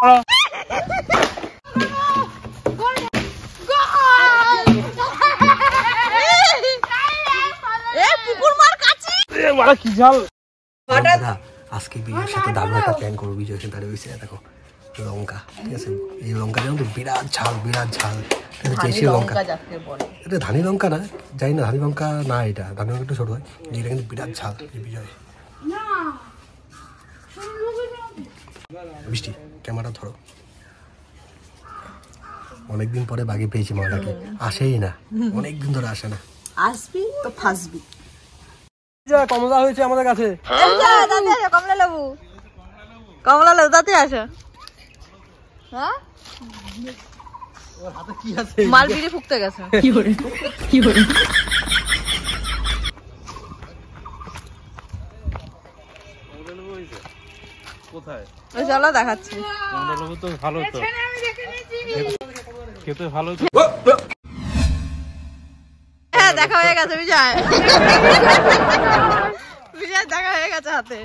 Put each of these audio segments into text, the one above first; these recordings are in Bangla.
আজকে বিজয়ের সাথে দারুণ একটা প্ল্যান করবো। বিজয় এখানে দাঁড়িয়ে হয়েছে, দেখো লঙ্কা, ঠিক আছে? এই লঙ্কা যেমন তো বিরাট ঝাল, বিরাট ঝাল। লঙ্কা এটা ধানি লঙ্কা না, জানি না ধানি লঙ্কা না, এটা ধানি লঙ্কা একটু ছোট হয়, এটা কিন্তু বিরাট ঝাল। এই বিজয় বৃষ্টি ক্যামেরা ধরো। অনেকদিন পরে বাগে পেয়েছি মাটাকে, আসেই না, অনেকদিন ধরে আসে না। আসবি তো ফাসবি। কমলা হয়েছে আমাদের কাছে, কমলা লেবু, কমলা লেবু তাতে আসো। হ্যাঁ হাতে কি আছে? মাল বিড়ি ফুকতে গেছে। কি করে কি করে কোথায়? ওই চলো দেখাচ্ছি। কমলা লেবু তো ভালো তো, খেতে ভালো। হ্যাঁ দেখা হয়ে গেছে বিজয়, বিজয় দেখা হয়ে গেছে হাতে।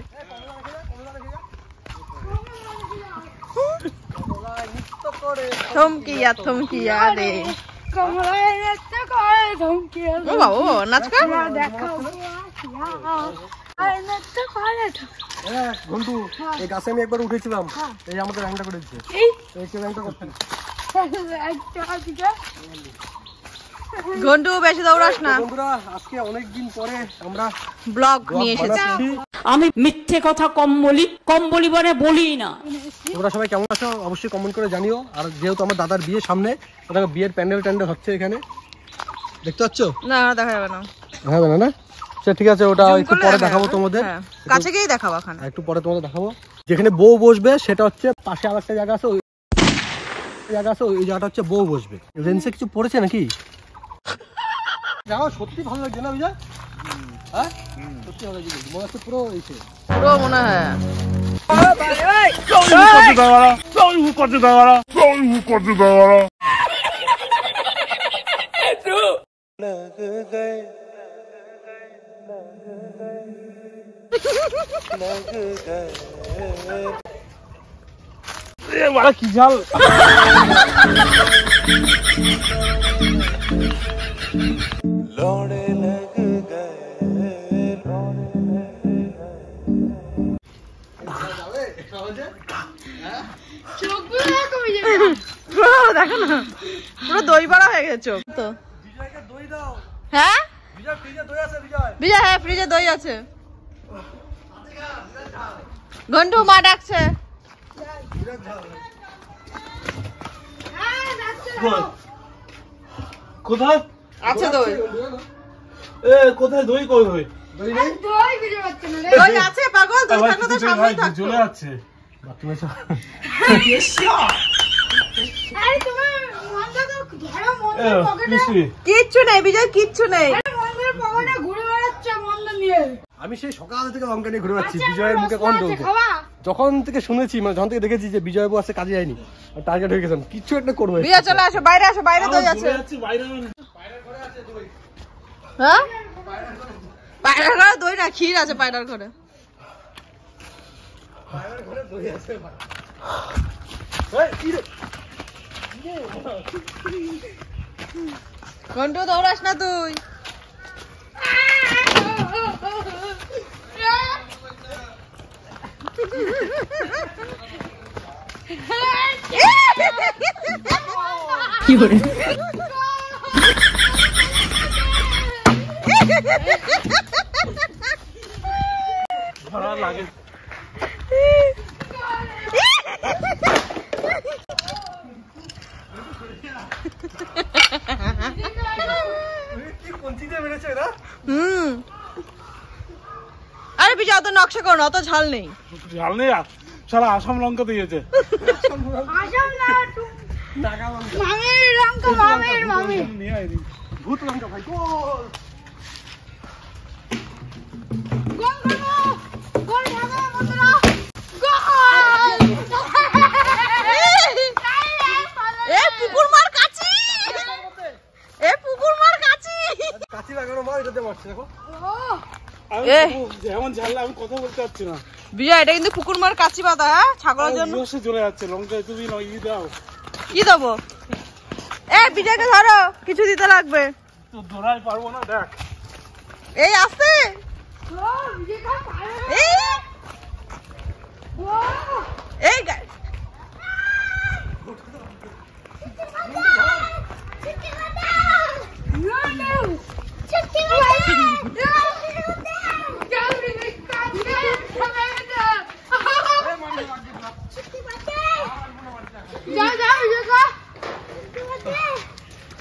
থমকিয়া থমকিয়া রে ও বাবু নাচ কর। ঘন্টু এই গাছে আমি একবার উঠেছিলাম, এই আমাদের রান্না করে দিচ্ছে, এই রান্না করতে। ঘন্টু বেশি দৌড়াস না। বন্ধুরা আজকে অনেকদিন পরে আমরা ব্লগ নিয়ে এসেছি। আমি মিথ্যে কথা কম বলি মানে বলি না। তোমরা সবাই কেমন আছো অবশ্যই কমেন্ট করে জানিও। আর যেহেতু আমার দাদার বিয়ে সামনে, ওটাকে বিয়ের প্যান্ডেল হচ্ছে এখানে, দেখতে পাচ্ছ? না দেখা যাবে না, হবে না না? সে ঠিক আছে, ওটা একটু পরে দেখাবো তোমাদের, কাছে গিয়েই দেখাবো। এখন একটু পরে তোমাদের দেখাবো। যেখানে বউ বসবে সেটা হচ্ছে পাশে আরেকটা জায়গা আছে, ওই জায়গাটা হচ্ছে বউ বসবে। রেঞ্জে কিছু পড়েছে নাকি? যাও সত্যি ভালো লাগছে না বিজয়? হ্যাঁ সত্যি ভালো লাগছে, মনে হচ্ছে পুরো এসে পুরো মনে হয়। কি ঝাল लौड़े लग गए দেখো না পুরো দই বড়া হয়ে গেছে তো। হ্যাঁ বিজয়, হ্যাঁ ফ্রিজে দই আছে। ঘন্টু মা ডাকছে। কোথায় আছে দই? কোথায় দই? কই দই? দই আছে পাগল, দই থাকলে তো সামনেই থাকতো। চলে যাচ্ছে। কিচ্ছু নেই বিজয়, কিচ্ছু নেই। আমি সেই সকাল থেকে লঙ্কা নিয়ে ঘুরে বেড়াচ্ছি। বিজয়ের মুখে কখন চলছে? যখন থেকে শুনেছি, মানে যখন থেকে দেখেছি যে বিজয় বউ আছে, কাজে যায়নি, টার্গেট হয়ে গেছেন, কিচ্ছু একটা করবো। বিজয় চলে আসো, বাইরে আসো, বাইরে দই আছে। হ্যাঁ পায়রার ঘরে দই না, ক্ষীর আছে পায়রার ঘরে। ঘন্টু দৌড়াস না তুই। কি করে ভালো লাগে। আরে বিজয় অত নকশা করো না, অত ঝাল নেই। ঝাল নেই, সারা আসাম লঙ্কা দিয়েছে। ভূত লঙ্কা ভাই পুকুর মার কাছি, পুকুর মার কাছি, কাছি লাগানো মা এটাতে মারছে। দেখো এমন ঝাল আমি কথা বলতে পারছি না। বিজয় এটা কিন্তু কুকুর মার কাচি পাতা, হ্যাঁ ছাগলের জন্য চলে যাচ্ছে লঙ্কা। তুমি দাও, কি দেবো? এ বিজয়কে ধরো, কিছু দিতে লাগবে। তো ধরাই পারবো না, দেখ এই আসতে এই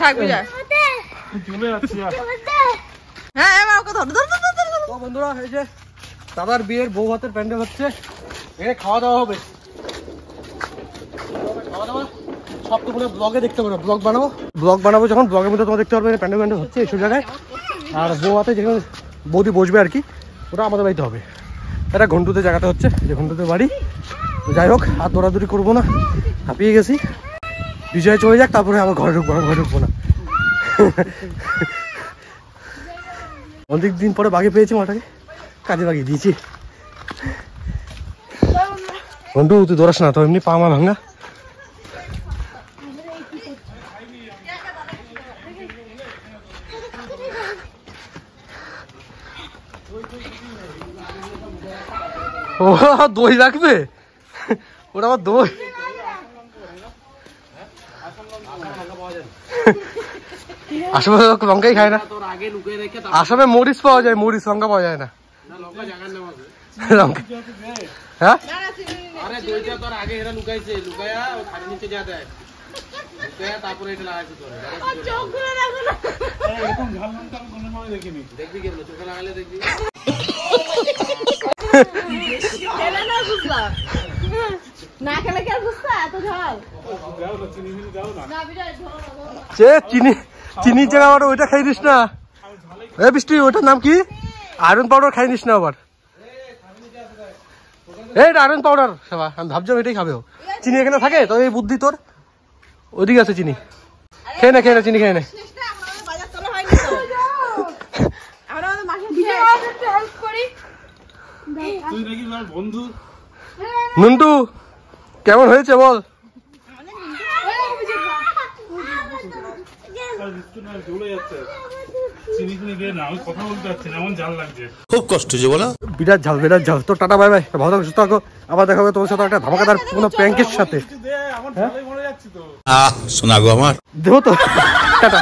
থাক বিজয়, চলে যাচ্ছি। হ্যাঁ এবার ওকে ধর। তো বন্ধুরা, এই যে দাদার বিয়ের বউ ভাতের প্যান্ডেল হচ্ছে, এখানে খাওয়া দাওয়া হবে। খাওয়া দাওয়া সব তো পুরো ব্লগে দেখতে পারো, ব্লগ বানাবো যখন, ব্লগের মধ্যে তোমার দেখতে পারবে প্যান্ডেল হচ্ছে এইসব জায়গায়। আর বউ ভাতে যেখানে বৌদি বসবে আর কি, ওটা আমাদের বাড়িতে হবে। এটা ঘন্টুতে জায়গাটা হচ্ছে, যে ঘন্টুতে বাড়ি। তো যাই হোক, আর দৌড়াদৌড়ি করবো না, হাঁপিয়ে গেছি। বিজয় চলে যাক, তারপরে আবার ঘরে ঢুকবো না। অনেক দিন পরে বাগে পেয়েছি মাটাকে, কাজে লাগিয়ে দিয়েছি। ঘন্টু তুই দৌড়াস না তো, এমনি পা মা ভাঙা। ও দই রাখবে, ওটা আমার দই। আসামে লঙ্কাই খায় না, আসামে মরিচ পাওয়া যায়, মরিচ লঙ্কা পাওয়া যায় না। লঙ্কা হ্যাঁ না খেলে কি আর বুঝতে এত ঝাল? চিনির জায়গা আবার ওইটা খাই দিস না। এ বৃষ্টি, ওইটার নাম কি? আয়রন পাউডার খাই নিস না আবার। এইটা আয়রন পাউডার সেবা, আমি ভাবছিলাম এটাই খাবে। চিনি এখানে থাকে তো, এই বুদ্ধি তোর। ওইদিকে আছে চিনি, খেয়ে না চিনি খেয়ে নে। বন্ধু নুন্টু কেমন হয়েছে বল? চলে যাচ্ছে, চিনি দিয়ে না, আমি কথা বলতে পারছি না, এমন জাল লাগছে। খুব কষ্ট যে বলো, বিরাট ঝাল। তো টাটা বাই বাই, ভালো থাকো, সুস্থ থাকো। আবার দেখা হবে তোমার সাথে একটা ধামাকাদার কোনো প্র্যাঙ্কের সাথে। আমার মরে যাচ্ছি তো। শোনা গো আমার, দেবো তো, টাটা।